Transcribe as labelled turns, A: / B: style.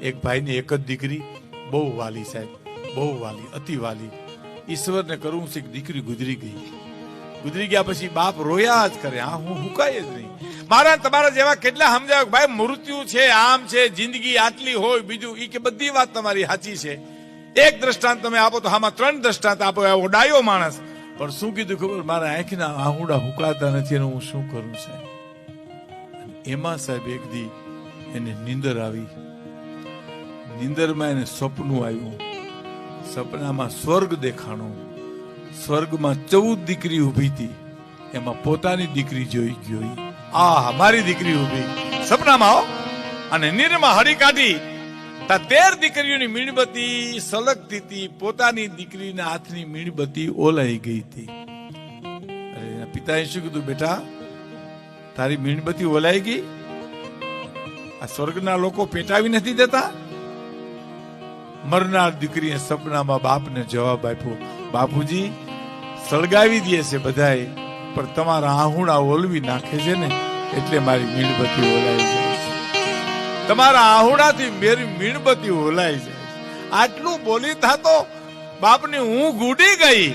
A: એક ભાઈની એક જ દીકરી, બહુ વાલી સાહેબ, બહુ વાલી, અતિ વાલી. ઈશ્વરને કરવું છે કે દીકરી ગુજરી ગઈ. ગુજરી ગયા પછી બાપ રોયા જ કરે, હા હું હુકાય જ નહીં. મારા તમારા જેવા કેટલા સમજાવ ભાઈ મૃત્યુ છે, આમ છે, જિંદગી આટલી હોય, બીજું ઈ કે બધી વાત તમારી સાચી છે. એક દ્રષ્ટાંત તમે આપો તો આમાં 3 દ્રષ્ટાંત આપો, એવો ડાયો માણસ. પણ શું કીધું ખબર, મારા આંખના આહુડા હુકાતા નથી અને હું શું કરું સાહેબ. એમાં સાહેબ એક દી એને નીંદર આવી. નીંદરમાં એને સપનું આવ્યું. સપનામાં સ્વર્ગ દેખાણો. સ્વર્ગમાં 14 દીકરી ઉભી હતી, એમાં પોતાની દીકરી જોઈ ગયો. આ મારી દીકરી ઉભી સપનામાં હો. અને નીરમાં હળી કાઢી તા 13 દીકરીઓની મીણબત્તી સળગતી હતી, પોતાની દીકરીના હાથની મીણબત્તી ઓલાઈ ગઈ હતી. અરે એના પિતાએ શું કીધું, બેટા તારી મીણબત્તી ઓલાઈ ગઈ, આ સ્વર્ગના લોકો પેટાવી નથી દેતા. મરનાર દીકરીએ સપનામાં બાપને જવાબ આપ્યો, બાપુજી સળગાવી દે છે બધાએ, પણ તમારા આહુડા ઓલવી નાખે છે ને એટલે મારી મીણબત્તી ઓલાઈ જાય છે. તમારા આહુડાથી મારી મીણબત્તી ઓલાઈ જાય છે. આટલું બોલી થાતો બાપની ઊંઘ ઉડી ગઈ.